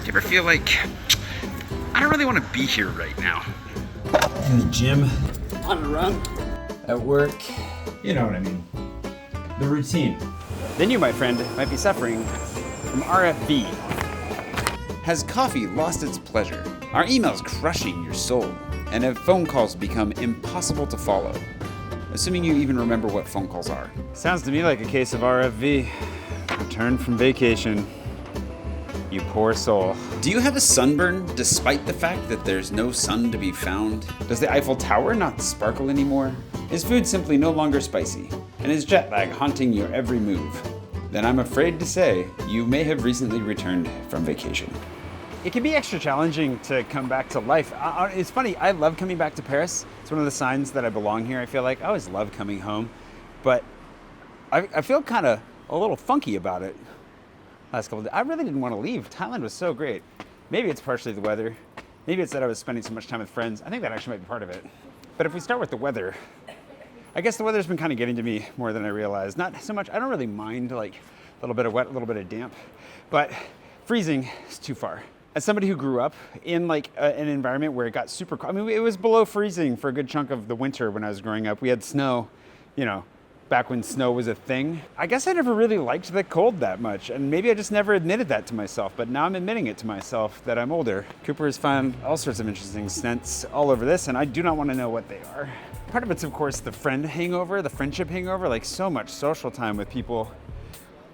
you ever feel like, I don't really want to be here right now? In the gym, on a run, at work, you know what I mean. The routine. Then you, my friend, might be suffering from RFV. Has coffee lost its pleasure? Are emails crushing your soul? And have phone calls become impossible to follow? Assuming you even remember what phone calls are. Sounds to me like a case of RFV. Returned from vacation. You poor soul. Do you have a sunburn despite the fact that there's no sun to be found? Does the Eiffel Tower not sparkle anymore? Is food simply no longer spicy? And is jet lag haunting your every move? Then I'm afraid to say you may have recently returned from vacation. It can be extra challenging to come back to life. It's funny, I love coming back to Paris. It's one of the signs that I belong here. I feel like I always love coming home, but I feel kind of a little funky about it. Last couple of days. I really didn't want to leave. Thailand was so great. Maybe it's partially the weather. Maybe it's that I was spending so much time with friends. I think that actually might be part of it. But if we start with the weather, I guess the weather's been kind of getting to me more than I realized. Not so much, I don't really mind like a little bit of wet, a little bit of damp, but freezing is too far. As somebody who grew up in like an environment where it got super cold, I mean, it was below freezing for a good chunk of the winter when I was growing up. We had snow, you know, back when snow was a thing. I guess I never really liked the cold that much, and maybe I just never admitted that to myself, but now I'm admitting it to myself that I'm older. Cooper has found all sorts of interesting scents all over this, and I do not want to know what they are. Part of it's, of course, the friend hangover, the friendship hangover, like so much social time with people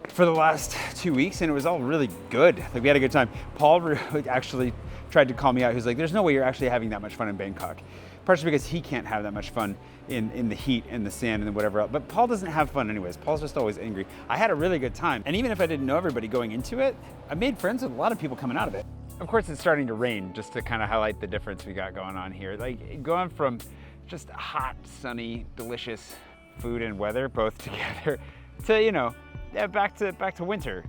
for the last 2 weeks, and it was all really good. Like we had a good time. Paul actually tried to call me out. He was like, there's no way you're actually having that much fun in Bangkok. Partially because he can't have that much fun in the heat and the sand and whatever else. But Paul doesn't have fun anyways. Paul's just always angry. I had a really good time. And even if I didn't know everybody going into it, I made friends with a lot of people coming out of it. Of course, it's starting to rain, just to kind of highlight the difference we got going on here. Like going from just hot, sunny, delicious food and weather both together to, you know, back to winter.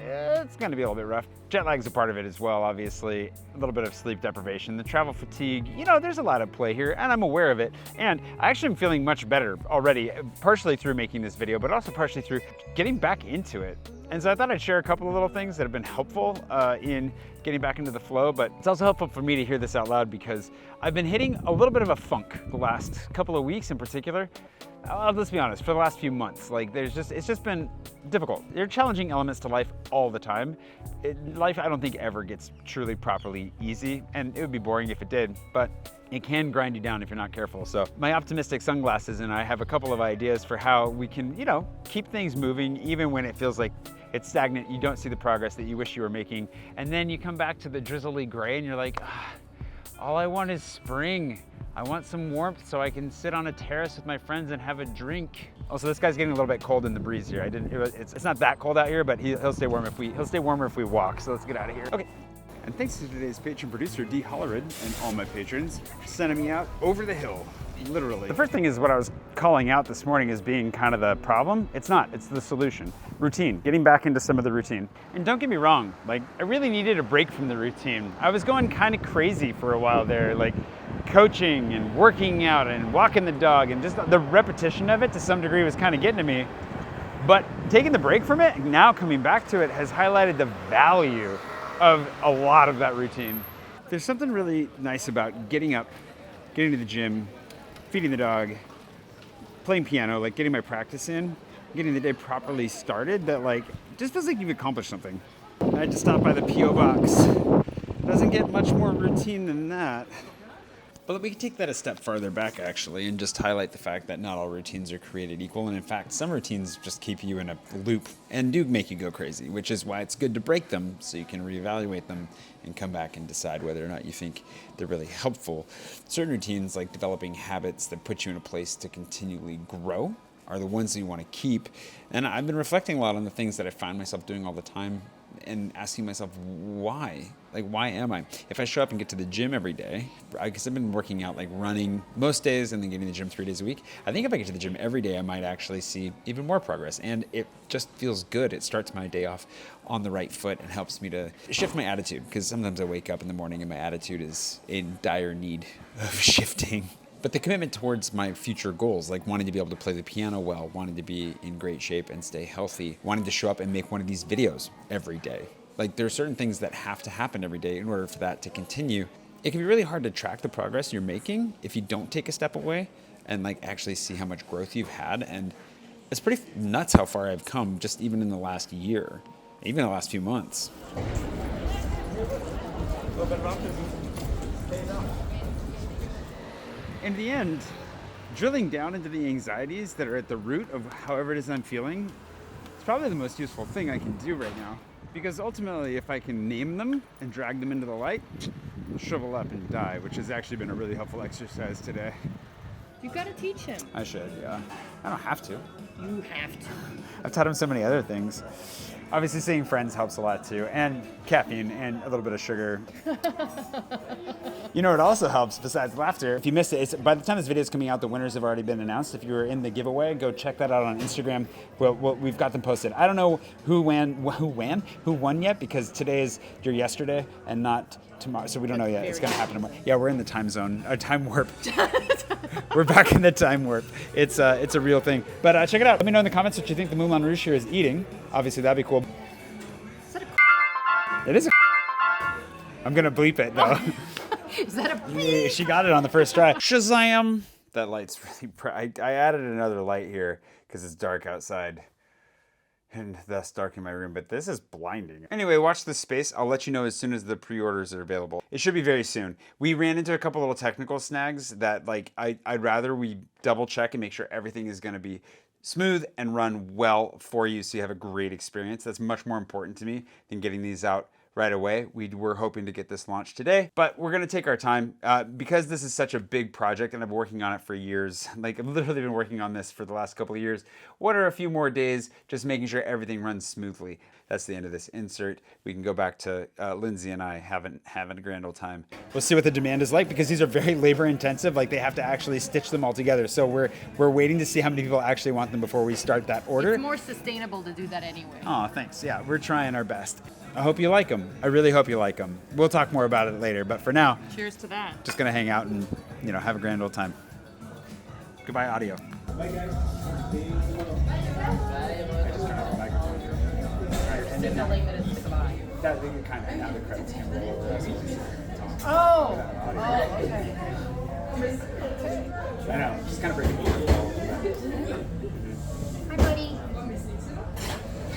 It's going to be a little bit rough. Jet lag's a part of it as well, obviously. A little bit of sleep deprivation, the travel fatigue. You know, there's a lot at play here, and I'm aware of it. And I actually am feeling much better already, partially through making this video, but also partially through getting back into it. And so I thought I'd share a couple of little things that have been helpful in getting back into the flow, but it's also helpful for me to hear this out loud because I've been hitting a little bit of a funk the last couple of weeks in particular. Let's be honest, for the last few months, like it's just been difficult. There are challenging elements to life all the time. Life, I don't think ever gets truly properly easy, and it would be boring if it did, but it can grind you down if you're not careful. So my optimistic sunglasses and I have a couple of ideas for how we can, you know, keep things moving even when it feels like it's stagnant, you don't see the progress that you wish you were making, and then you come back to the drizzly gray and you're like, all I want is spring. I want some warmth so I can sit on a terrace with my friends and have a drink. Also, this guy's getting a little bit cold in the breeze here. It's not that cold out here, but he'll stay warm he'll stay warmer if we walk. So let's get out of here. Okay. And thanks to today's patron producer, D. Hollerud, and all my patrons for sending me out over the hill, literally. The first thing is what I was calling out this morning as being kind of the problem. It's not, it's the solution. Routine, getting back into some of the routine. And don't get me wrong, like I really needed a break from the routine. I was going kind of crazy for a while there, like coaching and working out and walking the dog, and just the repetition of it to some degree was kind of getting to me. But taking the break from it, now coming back to it, has highlighted the value of a lot of that routine. There's something really nice about getting up, getting to the gym, feeding the dog, playing piano, like getting my practice in, getting the day properly started, that like just feels like you've accomplished something. I had to stop by the P.O. box. Doesn't get much more routine than that. But we can take that a step farther back, actually, and just highlight the fact that not all routines are created equal. And in fact, some routines just keep you in a loop and do make you go crazy, which is why it's good to break them so you can reevaluate them and come back and decide whether or not you think they're really helpful. Certain routines, like developing habits that put you in a place to continually grow, are the ones that you want to keep. And I've been reflecting a lot on the things that I find myself doing all the time and asking myself, why? Like, why am I? If I show up and get to the gym every day, because I've been working out, like running most days and then getting to the gym 3 days a week. I think if I get to the gym every day, I might actually see even more progress. And it just feels good. It starts my day off on the right foot and helps me to shift my attitude. Because sometimes I wake up in the morning and my attitude is in dire need of shifting. But the commitment towards my future goals, like wanting to be able to play the piano well, wanting to be in great shape and stay healthy, wanting to show up and make one of these videos every day, Like there are certain things that have to happen every day in order for that to continue. It can be really hard to track the progress you're making if you don't take a step away and like actually see how much growth you've had. And it's pretty nuts how far I've come just even in the last year, even the last few months. In the end, drilling down into the anxieties that are at the root of however it is I'm feeling is probably the most useful thing I can do right now. Because ultimately, if I can name them and drag them into the light, they'll shrivel up and die, which has actually been a really helpful exercise today. You gotta teach him. I should, yeah. I don't have to. You have to. I've taught him so many other things. Obviously, seeing friends helps a lot too, and caffeine and a little bit of sugar. You know what also helps besides laughter? If you missed it, by the time this video is coming out, the winners have already been announced. If you were in the giveaway, go check that out on Instagram. We've got them posted. I don't know who won yet because today is your yesterday and not tomorrow, so we don't know yet. It's gonna happen tomorrow. Yeah, we're in the time zone, time warp. We're back in the time warp. It's a real thing. But check it out. Let me know in the comments what you think the Moulin Rouge here is eating. Obviously, that'd be cool. Is that It is a I'm gonna bleep it though. Is that a Yeah, she got it on the first try. Shazam! That light's really bright. I added another light here because it's dark outside and thus dark in my room, but this is blinding. Anyway, watch this space. I'll let you know as soon as the pre-orders are available. It should be very soon. We ran into a couple little technical snags that like I'd rather we double check and make sure everything is gonna be smooth and run well for you so you have a great experience. That's much more important to me than getting these out right away. We were hoping to get this launched today, but we're gonna take our time because this is such a big project and I've been working on it for years. Like I've literally been working on this for the last couple of years. What are a few more days just making sure everything runs smoothly? That's the end of this insert. We can go back to Lindsay and I having a grand old time. We'll see what the demand is like because these are very labor intensive. Like they have to actually stitch them all together. So we're waiting to see how many people actually want them before we start that order. It's more sustainable to do that anyway. Oh, thanks. Yeah, we're trying our best. I hope you like them. I really hope you like them. We'll talk more about it later, but for now, Cheers to that. just gonna hang out and have a grand old time. Goodbye, audio. Bye, guys. Signaling that it's goodbye. That thing kind of now the credits can roll over us. Oh, okay. I know, just kind of breaking.